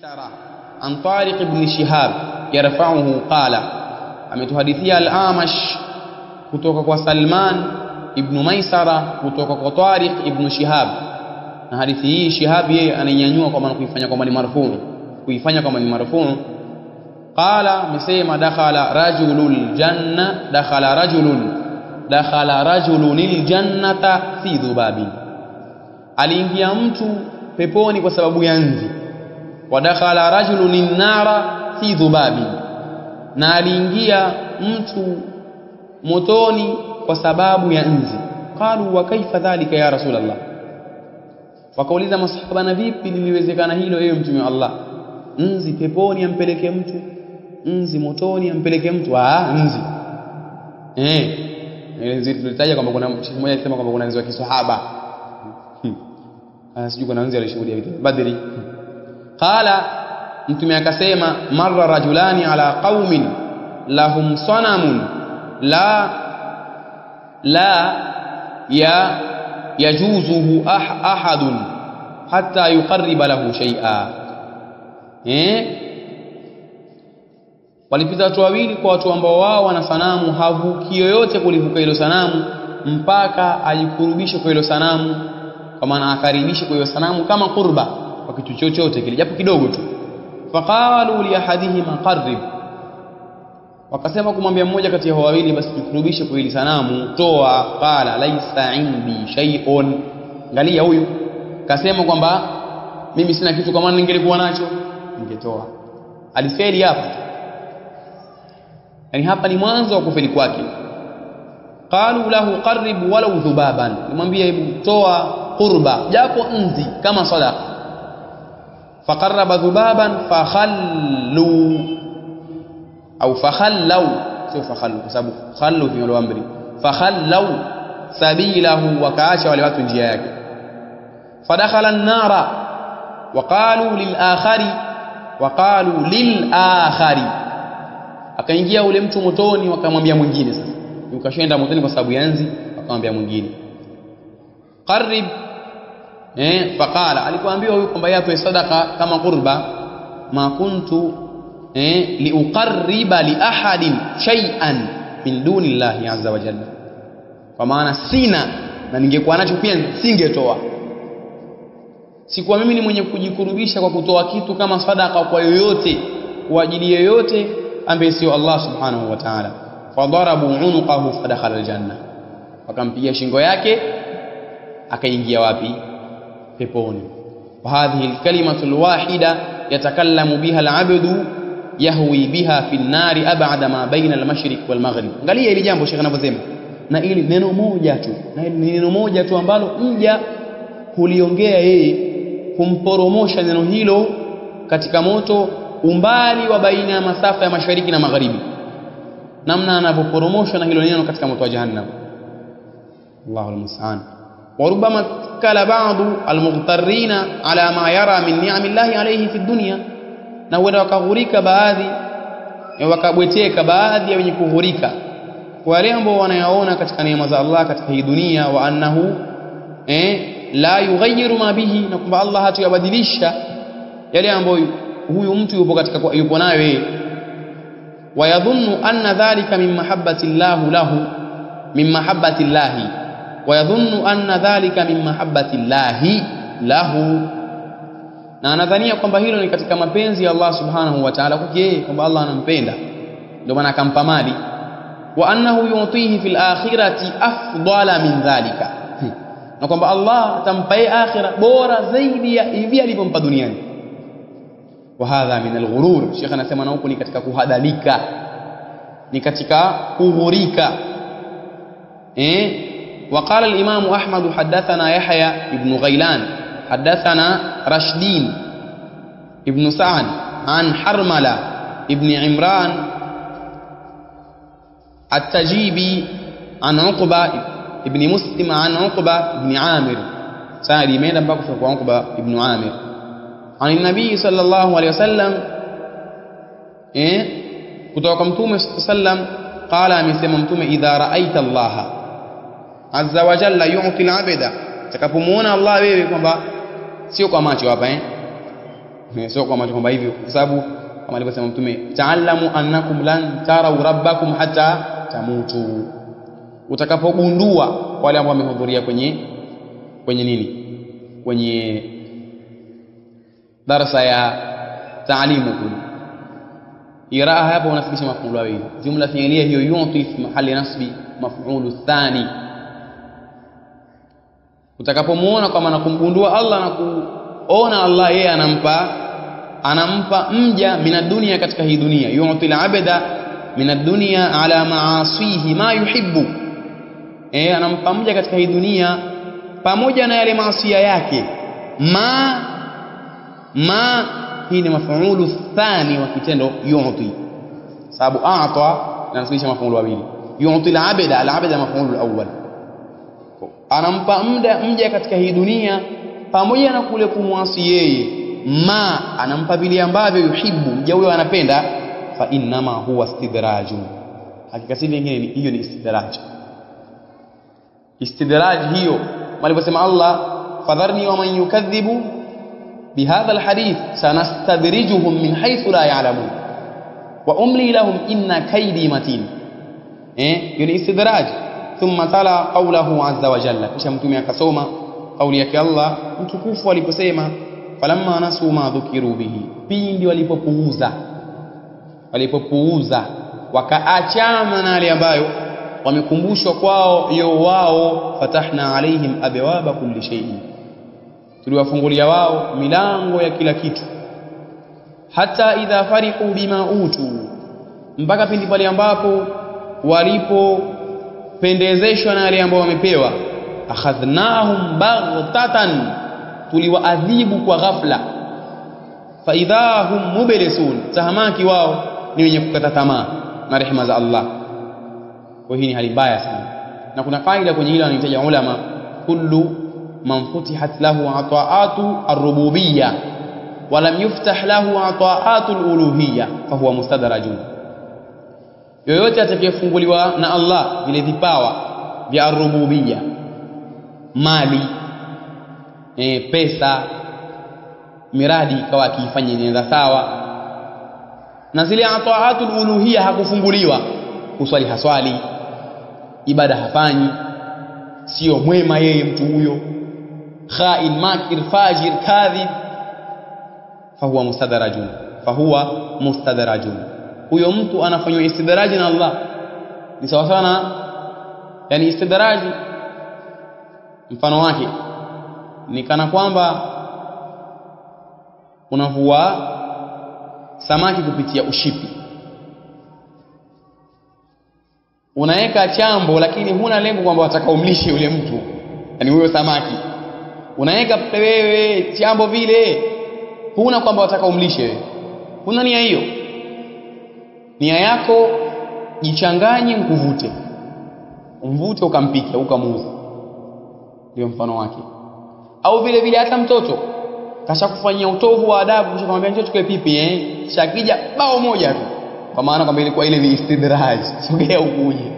سارة عن طارق بن شهاب يرفعه قال ametuhadithia al-Amash kutoka kwa Salman ibn Maisara kutoka kwa Tariq ibn Shihab. Na hadithi hii Shihab yeye anainyanyua kwa maana kuifanya kama ni marfu', qala msema dakhala rajulun jannata fi dhubabin, aliingia mtu peponi kwa sababu ya nzi. Wa dakhala rajulun nara fi dhubabin, na aliingia mtu motoni kwa sababu ya nzi. Qalu wa kaifa dhalika ya Rasulullah, wakauliza masahaba, na vipi liliwezekana hilo ewe mtume wa Allah? Nzi peponi ampeleke mtu, nzi motoni ampeleke mtu? Nzi nzi tulitaja kwamba kuna mtu mmoja alisema kwamba kuna nzi wa kisahaba, sijui kuna nzi alishuhudia vita Badri. Qala, mtume akasema, marra rajulani ala qaumin lahum sanamun la yajuzuhu ahadun hatta yuqarriba lahu shay'a. Walipita watu wawili kwa watu ambao wao wana sanamu, havuki yoyote kulivuka hilo sanamu mpaka ajikurubishe kwa hilo sanamu, kwa maana akaribishe kwa hilo sanamu kama qurba, kwa kitu chochote kile japo kidogo tu. Faqalu li ahadihima qarrib, wakasema kumwambia mmoja kati ya hao wawili, basi tukurubishe kwa hili sanamu, toa. Qala laisa indi shay'un, angalia huyu kasema kwamba mimi sina kitu, kama ningelikuwa nacho ningetoa. Alifeli hapa, yani hapa ni mwanzo wa kufeli kwake. Qalu lahu qarrib walau dhubaban, nimwambia hebu toa qurba japo nzi kama sadaqa. Faqarraba dhubaban fakhallu au fakhallau, sio fakhallu kwa sababu khallu fi al-amri, fakhallau sabilahu, wakaacha wale watu njia yake. Fadakhala an-nara waqalu lil-akhari, akaingia ule mtu motoni, wakamwambia mwingine. Sasa ukashaenda motoni kwa sababu ya nzi, wakamwambia mwingine qarrib. Faqala, alipoambiwa huyu kwamba yatoe sadaqa kama qurba, ma kuntu liuqarriba li ahadin shay'an min duni Allahi azza wa jalla, kwa maana sina na ningekuwa nacho pia singetoa. Sikuwa mimi ni mwenye kujikurubisha kwa kutoa kitu kama sadaqa kwa yoyote, kwa ajili yoyote ambaye sio Allah subhanahu wa ta'ala. Fadarabu unuqahu fadakhala aljanna, wakampiga shingo yake akaingia wapi? Peponi. Wa hadhihi alkalimatu alwahida yatakallamu biha alabdu yahwi biha fi an-nari ab'ada ma baina al-mashriq wal-maghrib. Angalia hili jambo Sheikh anavyosema, na ili neno moja tu, na hili neno moja tu ambalo mja kuliongea yeye kumporomosha neno hilo katika moto, umbali wa baina ya masafa ya mashariki na magharibi, namna anavyoporomosha na hilo neno katika moto wa jahannam. Allahu al-musta'an. Wa rubbama kala ba'du al-mughtarrina ala ma yara min ni'amillahi alayhi fi dunya, na wenda wakaghurika baadhi, wakabweteka baadhi ya wenye kughurika kwa wale ambao wanayaona katika neema za Allah katika hii dunia. Wa annahu la yughayyiru ma bihi, na kwamba Allah hatuyabadilisha yale ambayo huyu mtu yupo nayo yeye. Wa yadhunnu anna dhalika min mahabbati Allah lahu, min mahabbati Allah, wa yadhunnu anna dhalika min mahabbati Allah lahu, na anadhania kwamba hilo ni katika mapenzi ya Allah subhanahu wa ta'ala kwake yeye, kwamba Allah anampenda ndio maana akampa mali. Wa annahu yutihi fil akhirati afdala min dhalika, na kwamba Allah atampa akhira bora zaidi ya hivi alivyompa duniani. Wa hadha min al-ghurur, Sheikh anasema na huko ni katika kuhadalika, ni katika kughurika. وقال الإمام أحمد حدثنا يحيى ابن غيلان حدثنا رشدين ابن سعد عن حرملة ابن عمران التجيبي عن عقبة ابن مسلم عن عقبة ابن عامر، ساري مين بقى عقبة ابن عامر، عن النبي صلى الله عليه وسلم kutoka mtume sallam, qala, amesema mtume, idha ra'aita Allah azza wa jalla yu'ti al-'abda, takapomuona Allah wewe kwamba sio kwa macho hapa sio kwa maana kwamba hivyo, kwa sababu kama alivyosema Mtume, ta'allamu annakum lan tarau rabbakum hatta tamutu. Utakapogundua wale ambao wamehudhuria kwenye kwenye darasa ya taalimu kule, iraa hapa unafikisha maf'ul awili, jumla fi'liya hiyo yu'ti fi mahali nasbi maf'ul thani. Utakapomuona kama na kumgundua Allah na kuona Allah yeye anampa mja minadunia, katika hii dunia, yu'ti al-'abda minadunia ala ma'asihi ma yuhibbu, anampa mja katika hii dunia pamoja na yale maasi yake. Ma hii ni maf'ul thani wa kitendo yu'ti, sababu a'ta nasibisha maf'ul wawili. Yu'ti al-'abda maf'ul al-awwal, anampa mja katika hii dunia pamoja na kule kumwasi yeye, anampa vile ambavyo yuhibbu, mja huyo anapenda. Fa innama huwa istidrajun, hakika si vingine, hiyo ni istidraj hiyo. Aliposema Allah, fadharni wa man yukadhibu bihadha alhadith sanastadrijuhum min haythu la ya'lamun wa umli lahum inna kaydi matin. Hiyo ni istidraj. Thumma tala qawluhu azza wa jalla, kisha Mtume akasoma kauli yake Allah mtukufu aliposema, falamma nasu ma dhukiru bihi, pindi walipopuuza wakaachana na yale ambayo wamekumbushwa kwao wao, fatahna alaihim abwaba kulli shay'in, tuliwafungulia wao milango ya kila kitu. Hata idha fariqu bima utu, mpaka pindi pale ambapo walipopendezeshwa na yale ambayo wamepewa, akhadhnahum baghtatan, tuliwaadhibu kwa ghafla. Fa idha hum mublisun, tahamaki wao ni wenye kukata tamaa na rehema za Allah. Kwa hii ni hali mbaya sana, na kuna faida kwenye hilo anahitaji ulama, kullu man futihat lahu ata'atu ar-rububiyyah wa lam yuftah lahu ata'atu al-uluhiyyah fa huwa mustadrajun. Yoyote atakayefunguliwa na Allah vile vipawa vya ar-rububiyyah, mali, pesa, miradi ikawa akifanya inaenda sawa, na zile ata'atu al-uluhiyyah hakufunguliwa, kuswali haswali, ibada hafanyi, sio mwema yeye mtu huyo, khain, makir, fajir, kadhib, fahuwa mustadrajun. Huyo mtu anafanywa istidraji na Allah. Ni sawa sana, yani istidraji mfano wake ni kana kwamba unavua samaki kupitia ushipi. Unaweka chambo lakini huna lengo kwamba watakaomlishe yule mtu, yani huyo samaki. Unaweka wewe chambo vile, huna kwamba watakaomlishe wewe, huna nia hiyo. Nia yako jichanganye, ukuvute, umvute, ukampike, ukamuuza. Ndio mfano wake. Au vile vile hata mtoto kasha kufanyia utovu wa adabu, kisha kumwambia njoo tukue pipi, shakija bao moja tu, kwa maana kwamba ilikuwa ile ni istidraj, sogea ukuje.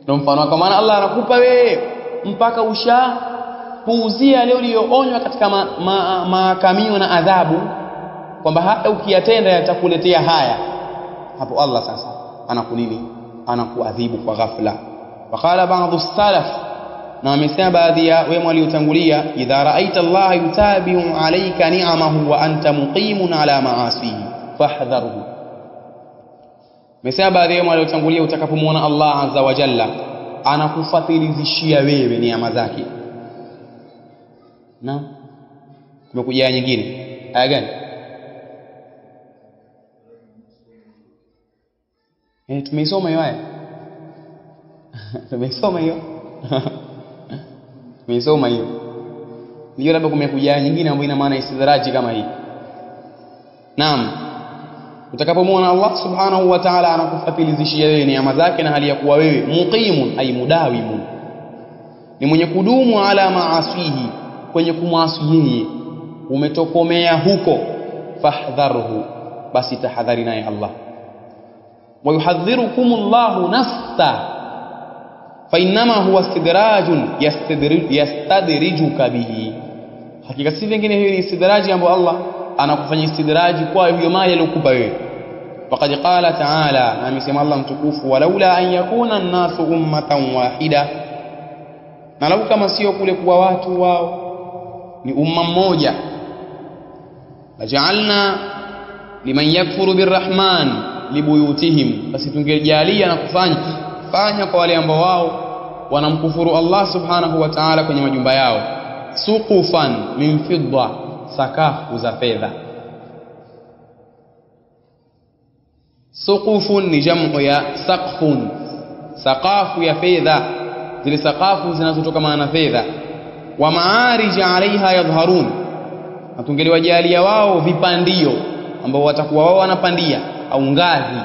Ndio mfano, kwa maana Allah anakupa wewe mpaka ushapuuzia leo uliyoonywa katika makamio na adhabu, kwamba hata ukiyatenda yatakuletea haya. Hapo Allah sasa anakuadhibu kwa ghafla. Waqala ba'dhu salaf, na wamesema baadhi ya wema waliotangulia, idha ra'aita Allah yutabi'u alayka ni'amahu wa anta muqimun ala ma'asihi fahdharhu. Wamesema baadhi ya wema waliotangulia, utakapomuona Allah azza wa jalla anakufatilizishia wewe neema zake. Naam, kumekuja nyingine. Aya gani? Tumeisoma hiyo aya. Tumeisoma hiyo. Tumeisoma hiyo. Ndio labda kumekuja nyingine ambayo ina maana istidraji kama hii. Naam. Utakapomuona Allah subhanahu wa ta'ala anakufatilizishia wewe neema zake, na hali ya kuwa wewe muqimun ay mudawimun, ni mwenye kudumu ala maasihi, kwenye kumwasi yeye, umetokomea huko, fahdharhu, basi tahadhari naye Allah. Wa yuhadhdhirukumullahu nafsa fa inma huwa istidrajun yastadrijuka bihi, hakika si vingine, hiyo ni istidraji ambayo Allah anakufanya istidraji kwa hiyo mali aliyokupa wewe. Faqad qala ta'ala, na amesema Allah mtukufu, walaula an yakuna an-nasu ummatan wahida, na lau kama sio kule kuwa watu wao ni umma mmoja, laja'alna liman yakfuru birrahman libuyutihim, basi tungejalia na kufanya kwa wale ambao wao wanamkufuru Allah subhanahu wa ta'ala kwenye majumba yao, suqufan min fidda, sakafu za fedha. Suqufun ni jamu ya saqfun, sakafu ya fedha, zile sakafu zinazotoka maana fedha. Wa ma'arij 'alayha yadhharun, na tungeliwajalia wao vipandio ambao watakuwa wao wanapandia, au ngazi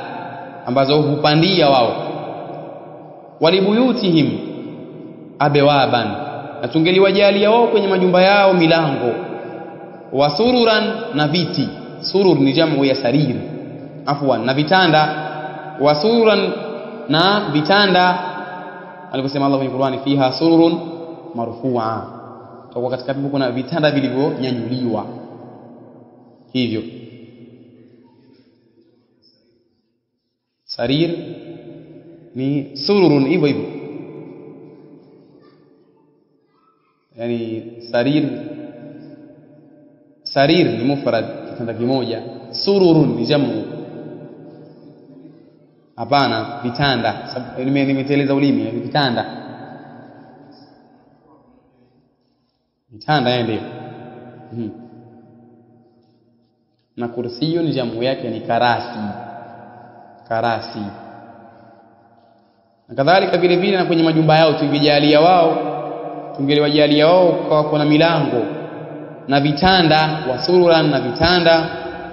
ambazo hupandia wao. Walibuyutihim abwaban, na tungeliwajalia wao kwenye majumba yao milango. Wasururan, na viti. Surur ni jamu ya sarir, afwan, na vitanda. Wasururan, na vitanda, aliposema Allah kwenye Qur'ani, fiha sururun marfu'a, kwa katika hapo kuna vitanda vilivyonyanyuliwa hivyo. Sarir ni sururun hivyo hivyo, yani sarir ni mufrad, kitanda kimoja. Sururun ni jamu. Hapana, vitanda, nimeteleza ulimi, vitanda ndio. Na kursiyo ni jamu yake ni karasi. Na kadhalika vile vile na kwenye majumba yao tungeliwajalia wao kwa kuna milango na vitanda. Wasururan, na vitanda.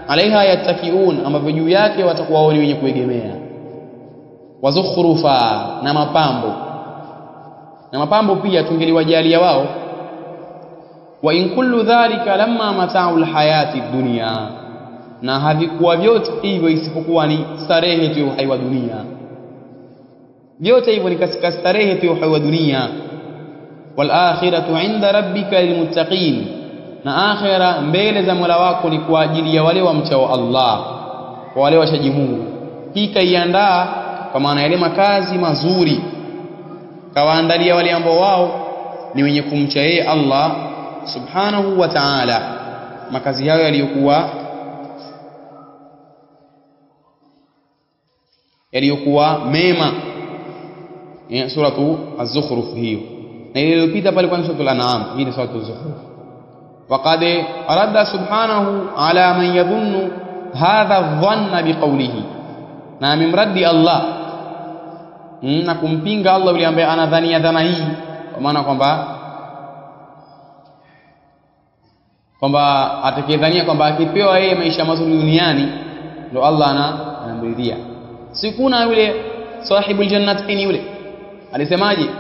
Alaiha yattakiun, ambavyo juu yake watakuwa wao ni wenye kuegemea. Wazukhrufa, na mapambo pia tungeliwajalia wao. Wa in kullu dhalika lamma mata'ul hayati dunya, na havikuwa vyote hivyo isipokuwa ni starehe tu ya uhai wa dunia. Vyote hivyo ni katika starehe tu ya uhai wa dunia. Wal akhiratu 'inda rabbika lilmuttaqin, na akhira mbele za Mola wako ni kwa ajili ya wale wamchao Allah, kwa wale washaji Mungu. Hii kaiandaa kwa maana yale makazi mazuri, kawaandalia wale ambao wao ni wenye kumcha yeye Allah subhanahu wa ta'ala, makazi yao yaliyokuwa mema. Suratu Az-Zukhruf hiyo, na ile iliyopita pale kwa suratul An'am, hii ni suratu Az-Zukhruf. Waqad arada subhanahu ala man yadhunnu hadha adh-dhanna biqawlihi, na amemradi Allah na kumpinga Allah yule ambaye anadhania dhana hii, kwa maana kwamba atakayedhania kwamba akipewa yeye maisha mazuri duniani ndo Allah anamridhia. Sikuna yule sahibul jannatayn yule alisemaje?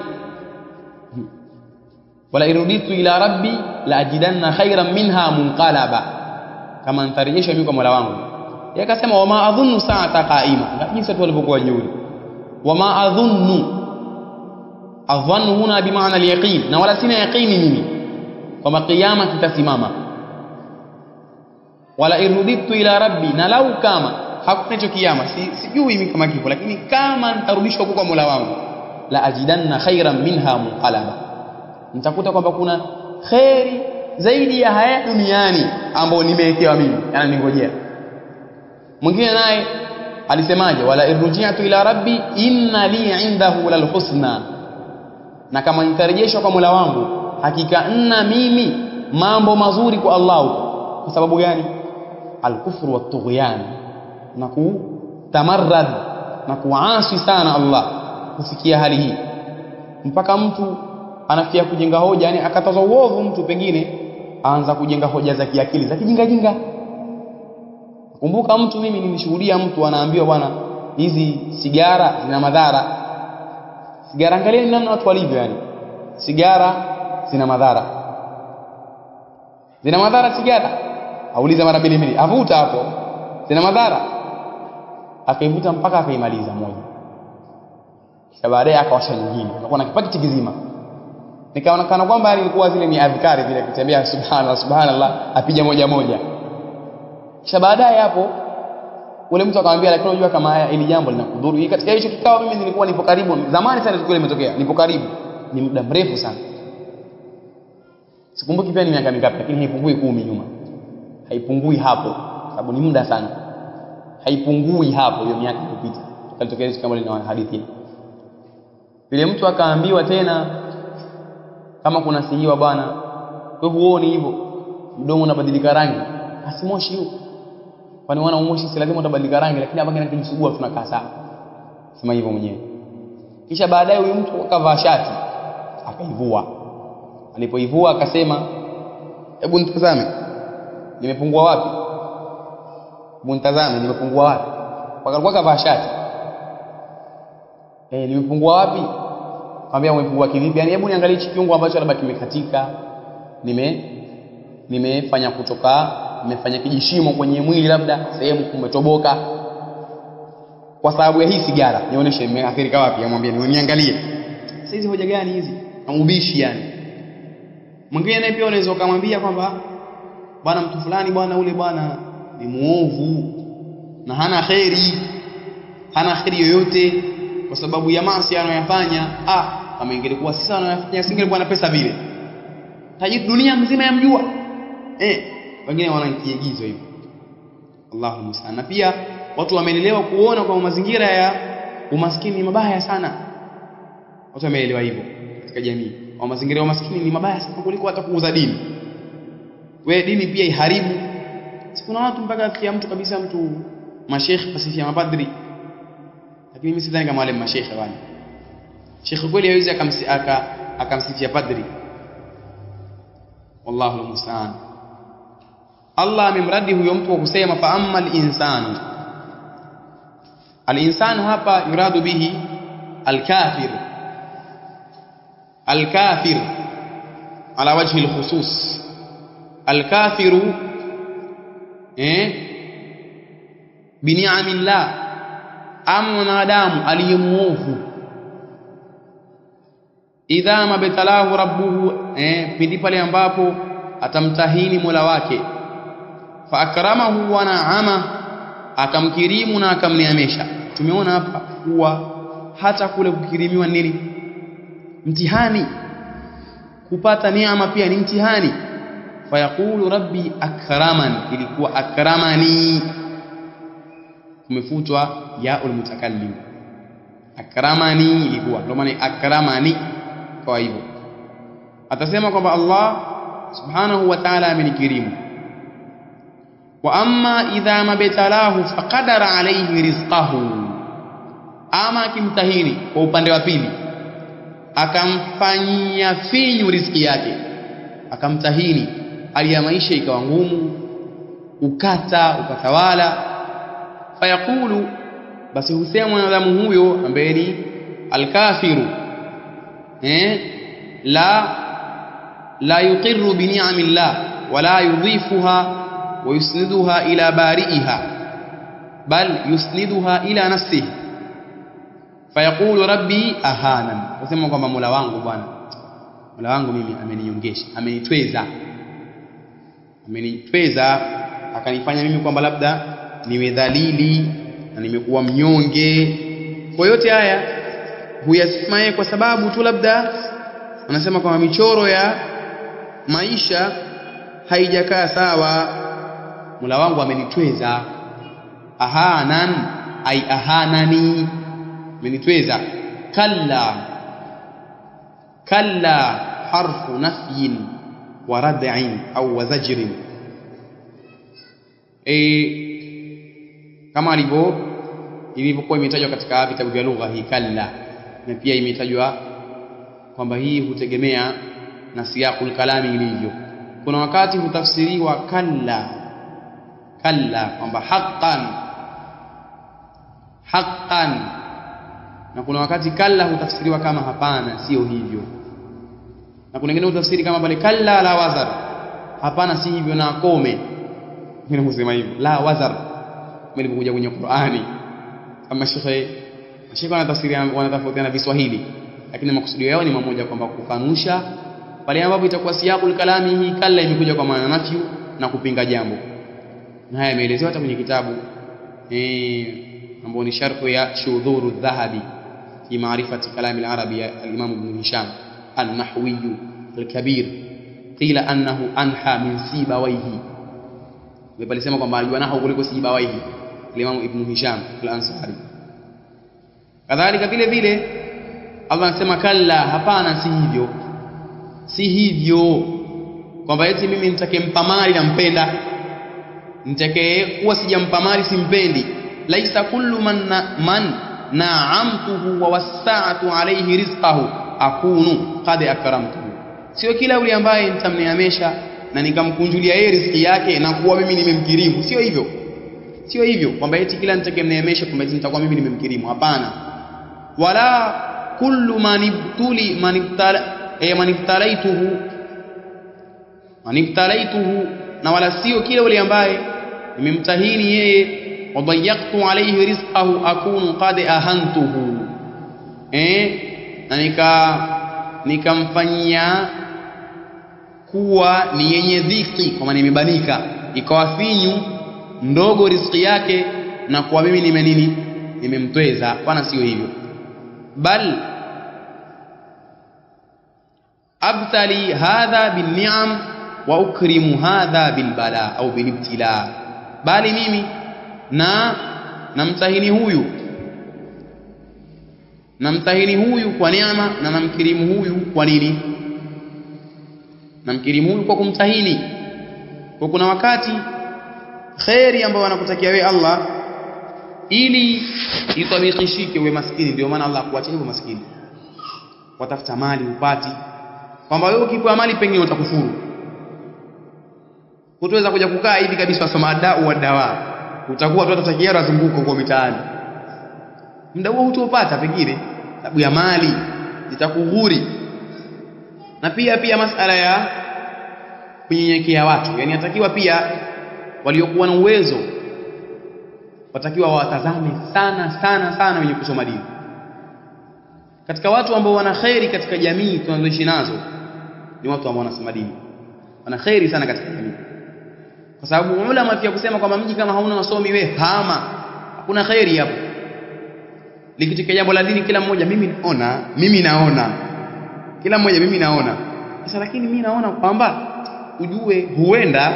Wala iruditu ila rabbi la ajidanna khairan minha munqalaba, kama nitarejesha mimi kwa Mola wangu. Yeye akasema wama adhunnu sa'ata qa'ima, jinsi watu walivyokuwa jeuri. Wama adhunnu, adhannu huna bi maana al-yaqin, na wala sina yaqini mimi kwamba kiyama kitasimama. Wala iruditu ila rabbi, na lau kama hakuna hicho kiyama, sijui mimi kama kipo, lakini kama nitarudishwa kwa Mola wangu, la ajidanna khairan minha munqalaba, nitakuta kwamba kuna khairi zaidi ya haya duniani ambao nimewekewa mimi, yananingojea. Mwingine naye alisemaje? Wala irji'tu ila rabbi inna li 'indahu lal husna, na kama nitarejeshwa kwa Mola wangu hakika nina mimi mambo mazuri kwa Allah. Kwa sababu gani? Al-kufru wat-tughyan, na kutamarrad na kuasi sana Allah, kufikia hali hii mpaka mtu anafikia kujenga hoja, yani akataza uovu mtu, pengine aanza kujenga hoja za kiakili za kijinga. Kumbuka mtu, mimi nilishuhudia mtu anaambiwa bwana, hizi sigara zina madhara. Sigara, angalieni namna watu walivyo, yani sigara zina madhara. Zina madhara sigara? Auliza mara mbili, avuta hapo, zina madhara. Akaivuta mpaka akaimaliza moja, kisha baadaye akawasha nyingine, akakuwa na kipakiti kizima. Nikaonekana kwamba ilikuwa zile ni adhkari vile, kutembea subhanallah subhanallah, apija moja moja. Kisha baadaye hapo ule mtu akamwambia, lakini unajua kama haya ili jambo linakudhuru. Hii katika hicho kikao mimi nilikuwa nipo karibu, zamani sana tukio limetokea, nipo karibu, ni muda mrefu sana. Sikumbuki pia ni miaka mingapi, lakini haipungui 10 nyuma. Haipungui hapo, sababu ni muda sana. Haipungui hapo hiyo miaka iliyopita. Tukalitokea hizo kama lina hadithi. Yule mtu akaambiwa tena, kama kuna sihiwa bwana, wewe huoni hivyo mdomo unabadilika rangi, asimoshi huo. Kwani wana umoshi si lazima utabadilika rangi, lakini hapa kana kijisugua tunakaa sawa. Sema hivyo mwenyewe. Kisha baadaye huyu mtu akavaa shati, akaivua. Alipoivua akasema, hebu nitazame nimepungua wapi? Hebu nitazame nimepungua wapi? Alikuwa kavaa shati. Nimepungua wapi? Akamwambia umepungua kivipi? Yaani hebu niangalie hichi kiungo ambacho labda kimekatika. Nimefanya kutoka, nimefanya kijishimo kwenye mwili, labda sehemu kumetoboka kwa sababu ya hii sigara. Nionyeshe imeathirika wapi? Amwambia niangalie. Sasa hizi hoja gani hizi? Amubishi yani. Mwingine naye pia unaweza kumwambia kwamba bwana mtu fulani bwana ule bwana ni muovu na hana khairi yoyote kwa sababu ya maasi anayofanya. Kama ingelikuwa sasa anayofanya singelikuwa na pesa vile. Tajiri dunia mzima yamjua. Wengine wanaigizo hivyo. Allahu musta'an. Pia watu wameelewa kuona kwa mazingira ya umaskini ni mabaya sana. Watu wameelewa hivyo katika jamii. Kwa mazingira ya umaskini ni mabaya sana kuliko hata kuuza dini. Wewe dini pia iharibu. Kuna watu mpaka afikia mtu kabisa, mtu masheikh pasifia mapadri. Lakini mimi sidhani kama wale masheikh wale. Sheikh kweli hawezi akamsifia padri. Wallahu musta'an. Allah amemradi huyo mtu kwa kusema fa amma al-insanu. Al-insanu hapa yuradu bihi al-kafir. Al-kafir ala wajhi al-khusus. Al-kafiru bini'amillah, mwanadamu aliyemuovu. Idha mabtalahu rabbuhu, pindi pale ambapo atamtahini Mola wake, fa akramahu wa na'ama, akamkirimu na akamneemesha. Tumeona hapa kuwa hata kule kukirimiwa nini? Mtihani. Kupata neema pia ni mtihani. Fayaqulu rabbi akraman, ilikuwa akramani, kumefutwa yaul mutakallim. Akramani ilikuwa, ndio maana akramani. Kwa hivyo atasema kwamba Allah subhanahu wa ta'ala amenikirimu. Wa amma idha mabtalahu faqadara alayhi rizqahu, ama akimtahini kwa upande wa pili akamfanyia finyu riziki yake, akamtahini, hali ya maisha ikawa ngumu, ukatawala. Fayaqulu, basi husema mwanadamu huyo ambaye ni al-kafiru, la yuqirru bi ni'amillah wa la yudhifuha wa yusniduha ila bari'iha, bal yusniduha ila nafsihi. Fayaqulu rabbi ahanan, kusema kwamba Mola wangu bwana, Mola wangu mimi ameninyongesha, amenitweza akanifanya mimi kwamba labda niwe dhalili na nimekuwa mnyonge. Kwa yote haya huyasemaye kwa sababu tu labda anasema kwamba michoro ya maisha haijakaa sawa. Mola wangu amenitweza. Ahanan ay ahanani, amenitweza. Kalla harfu nafyin wa rad'in au wazajrin. Kama ilivyokuwa imetajwa katika vitabu vya lugha hii kalla, na pia imetajwa kwamba hii hutegemea na siyaqul kalami ilivyo. Kuna wakati hutafsiriwa kalla kwamba haqqan, na kuna wakati kalla hutafsiriwa kama hapana, sio hivyo. Na kuna wengine hutafsiri kama pale kalla la wazar, hapana si hivyo na akome. Mimi nasema hivyo la wazar mlikuja kwenye Qur'ani. Kama Sheikh wanatofautiana Kiswahili, lakini makusudio yao ni mmoja, kwamba kukanusha pale ambapo itakuwa siyaqul kalami hii kalla imekuja kwa maana nafyu na kupinga jambo. na haya yameelezewa hata kwenye kitabu ambao ni sharh ya Shudhuru Dhahabi fi ma'rifati kalam al-arabi al-Imam Ibn Hisham an-Nahwi al-Kabir, qila annahu anha min Sibawayhi. Walisema kwamba alijua nahwu kuliko Sibawayhi, al-Imam Ibn Hisham al-Ansari. Kadhalika vile vile Allah anasema kalla, hapana, si hivyo kwamba eti mimi nitakempa mali nampenda, kuwa sijampa mali simpendi. Laisa kullu man na'amtuhu wa wasa'tu alayhi rizqahu akunu qad akramtuhu, sio kila yule ambaye nitamneemesha na nikamkunjulia yeye riziki yake na kuwa mimi nimemkirimu. Sio hivyo kwamba eti kila nitakemneemesha kwamba nitakuwa mimi nimemkirimu, hapana. Wala kullu manibtalaituhu, na wala sio kila yule ambaye nimemtahini yeye, wadayaqtu alayhi rizqahu akunu qad ahantuhu, na nikamfanyia kuwa ni yenye dhiki, kwa maana nimebanika, ikawa finyu ndogo riziki yake na kwa mimi nimemtweza. Hapana, sio hivyo. Bal abtali hadha bin ni'am wa ukrimu hadha bil bala au bil ibtila, bali mimi namtahini huyu kwa neema na namkirimu huyu kwa nini? Namkirimu huyu kwa kumtahini. Kwa kuna wakati khairi ambayo anakutakia wewe Allah ili itabikishike wewe maskini, ndio maana Allah kuacha hivyo maskini, watafuta mali upati, kwamba wewe ukipewa mali pengine utakufuru. Utaweza kuja kukaa hivi kabisa wasoma da'u wa dawa, utakuwa tu utatakia razunguko kwa mitaani, muda huo hutopata pengine sababu ya mali itakughuri. Na pia masala ya kunyenyekea watu, yani atakiwa pia waliokuwa na uwezo watakiwa watazame sana wenye kusoma dini. Katika watu ambao wana khairi katika jamii tunazoishi nazo ni watu ambao wanasoma dini, wana khairi sana katika jamii. Kwa sababu ulama pia kusema kwamba mji kama hauna wasomi we hama, hakuna khairi hapo. Likitokea jambo la dini kila mmoja mimi naona kila mmoja mimi naona. Sasa lakini mimi naona kwamba ujue huenda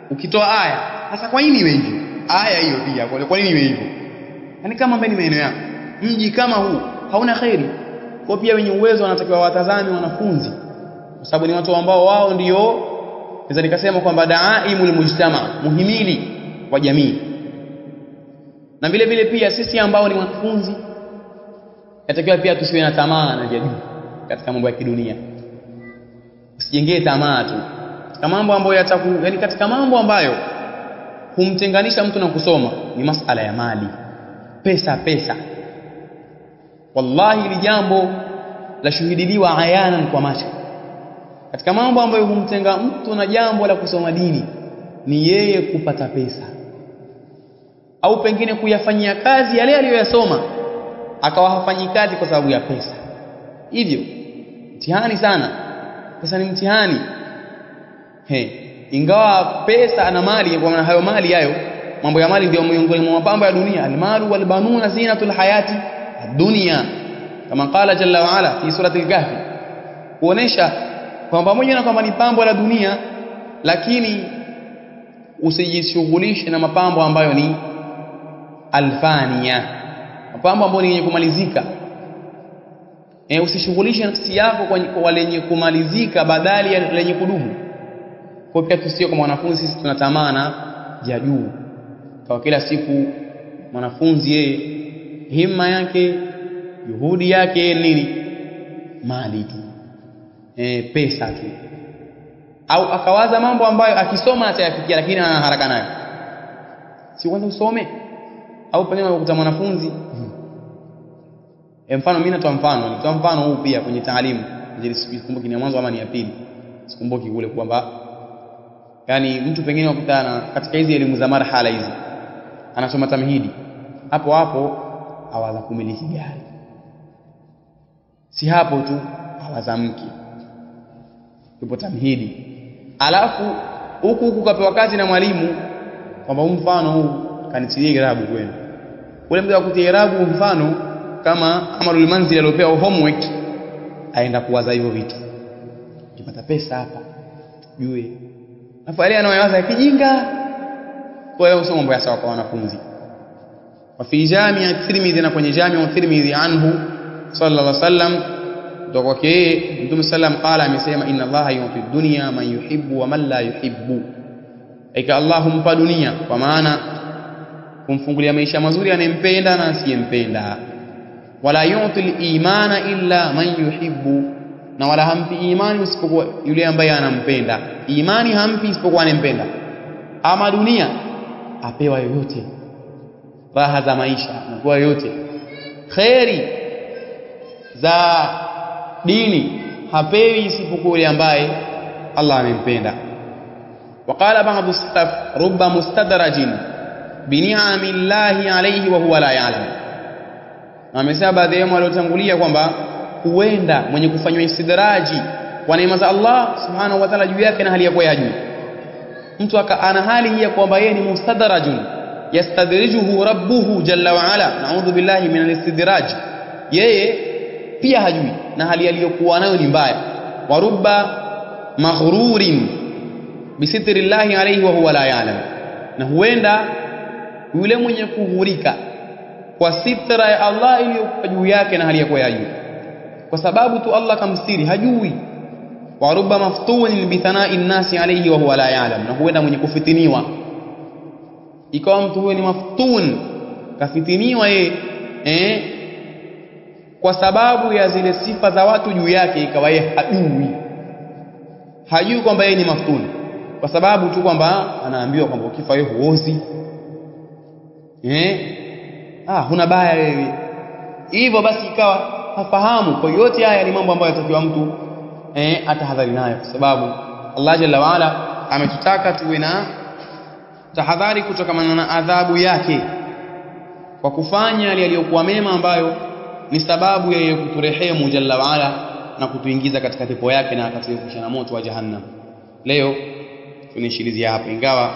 ukitoa aya, sasa kwa nini iwe hivyo? Aya hiyo pia kwa nini iwe hivyo? Yaani kama mbele maeneo yako mji kama huu hauna khairi, kwa pia wenye uwezo wanatakiwa watazame wanafunzi, kwa sababu ni watu ambao wao ndio naweza nikasema kwamba daaimul mujtama, muhimili wa jamii. Na vile vile pia sisi ambao ni wanafunzi yatakiwa pia tusiwe na tamaa na jadili katika mambo ya kidunia. Usijengee tamaa tu katika mambo ambayo yani katika mambo ambayo humtenganisha mtu na kusoma ni masala ya mali, pesa. Wallahi hili jambo la shuhudiliwa ayanan kwa macho. Katika mambo ambayo humtenga mtu na jambo la kusoma dini ni yeye kupata pesa, au pengine kuyafanyia kazi yale aliyoyasoma akawa hafanyi kazi kwa sababu ya pesa. Hivyo mtihani sana, pesa ni mtihani. Ingawa pesa na mali, kwa maana hayo mali mambo ya mali ndio miongoni mwa mapambo ya dunia. Almalu walbanuna zinatul hayati ad-dunya, kama qala jalla wa ala fi surati al-kahfi, kuonesha kwamba pamoja na kwamba ni pambo la dunia, lakini usijishughulishe na mapambo ambayo ni alfania, mapambo ambayo ni yenye kumalizika. Usishughulishe nafsi yako kwa lenye kumalizika badali ya lenye kudumu. Kwa pia tusio kama wanafunzi sisi tunatamana ya juu. Kwa kila siku mwanafunzi yeye himma yake, juhudi yake nini? Mali tu. Pesa tu. Au akawaza mambo ambayo akisoma atayafikia lakini ana haraka nayo. Si kwanza usome? Au pengine unakuta mwanafunzi mfano mimi natoa mfano huu pia kwenye taalimu. Je, sikumbuki ni mwanzo ama ni ya pili. Sikumbuki kule kwamba yani mtu pengine wakutana katika hizi elimu za marhala hizi anasoma tamhidi, hapo awaza kumiliki gari. Si hapo tu, awaza mke, yupo tamhidi. Alafu huku kapewa kazi na mwalimu kwamba mfano huu kanitilie irabu kwenu. Ule mtu akutie irabu mfano kama Amalul Manzil aliopewa homework aenda kuwaza hivyo vitu. Ukipata pesa hapa jue. Alafu yale anayowaza kijinga. Kwa hiyo usome mambo ya sawa kwa wanafunzi. Wa fi Jami' at-Tirmidhi, na kwenye Jami' at-Tirmidhi anhu sallallahu alaihi wasallam kutoka kwake Mtume sallam qala, amesema inna Allaha yu'ti dunya man yuhibbu wa man la yuhibbu. Aika Allah humpa dunia kwa maana kumfungulia maisha mazuri anayempenda na asiyempenda. Wala yu'ti al-imana illa man yuhibbu, na wala hampi imani isipokuwa yule ambaye anampenda. Imani hampi isipokuwa anayempenda. Ama dunia apewa yoyote, raha za maisha anapewa yoyote, khairi za dini hapewi isipokuwa yule ambaye Allah amempenda. Waqala ba'd as-salaf rubba mustadrajin bi ni'amillahi alayhi wa huwa la ya'lam. Na amesema baadhi yao waliotangulia kwamba huenda mwenye kufanywa istidraji kwa neema za Allah subhanahu wa ta'ala juu yake na hali ya kuwa hajui. Mtu ana hali hii ya kwamba yeye ni mustadrajun yastadrijuhu rabbuhu jalla wa ala, na'udhu billahi min al-istidraj, yeye pia hajui na hali aliyokuwa nayo ni mbaya. Wa rubba maghrurin bisitrillahi alayhi wa huwa la ya'lam, na huenda yule mwenye kughurika kwa sitra ya Allah iliyokuwa juu yake na hali ya kuwa hajui, kwa sababu tu Allah kamstiri hajui. Wa rubba maftunin bi thana'i an-nasi alayhi wa huwa la ya'lam, na huenda mwenye kufitiniwa ikawa mtu huyo ni maftun, kafitiniwa yeye kwa sababu ya zile sifa za watu juu yake, ikawa yeye hajui kwamba yeye ni maftun, kwa sababu tu kwamba anaambiwa kwamba ukifa wewe huozi, huna baya wewe, hivyo basi ikawa hafahamu. Kwa yote haya ni mambo ambayo yatakiwa mtu atahadhari nayo, kwa sababu Allah jalla wa ala ametutaka tuwe na tahadhari kutokana na adhabu yake kwa kufanya yale yaliyokuwa mema ambayo ni sababu ya kuturehemu jalla wa ala na kutuingiza katika pepo yake na akatuepusha na moto wa jahannam. Leo tunishilizia hapa, ingawa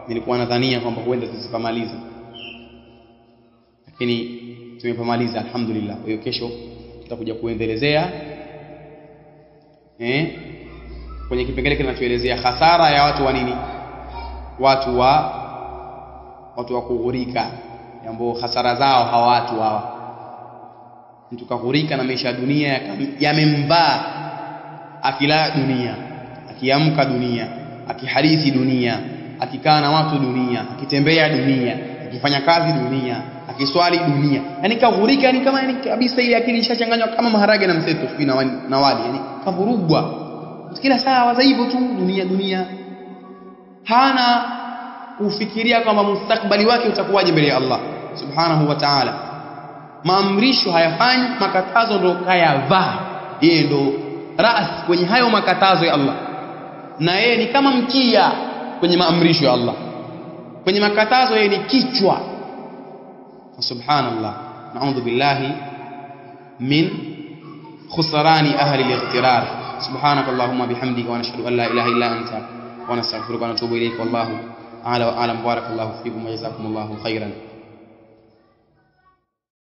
nilikuwa nadhania kwamba huenda tusipamaliza, lakini tumepamaliza alhamdulillah. Kwa hiyo kesho tutakuja kuendelezea kwenye kipengele kinachoelezea hasara ya watu wa nini, watu wa kughurika, ambao hasara zao hawa watu hawa. Mtu kaghurika na maisha ya dunia yamemvaa, akila dunia, akiamka dunia, akihadithi dunia, akikaa na watu dunia, akitembea dunia, akifanya kazi dunia, akiswali dunia. Yani kaghurika, yani kama yani kabisa ile akili ishachanganywa kama maharage na mseto na wali, yani kavurugwa kila saa waza hivyo tu dunia. Hana kufikiria kwamba mustakbali wake utakuwaje mbele ya Allah subhanahu wa ta'ala. Maamrisho hayafanyi, makatazo ndo kayavaa, yeye ndo ras kwenye hayo makatazo ya Allah, na yeye ni kama mkia kwenye maamrisho ya Allah, kwenye makatazo yeye ni kichwa. Subhanallah, na'udhu billahi min khusrani ahli al-ightirar. Subhanakallahumma bihamdika wa nashhadu an la ilaha illa anta wa nastaghfiruka wa natubu ilayk. Wallahu a'lam wa a'lam. Barakallahu fikum wa jazakumullahu khairan.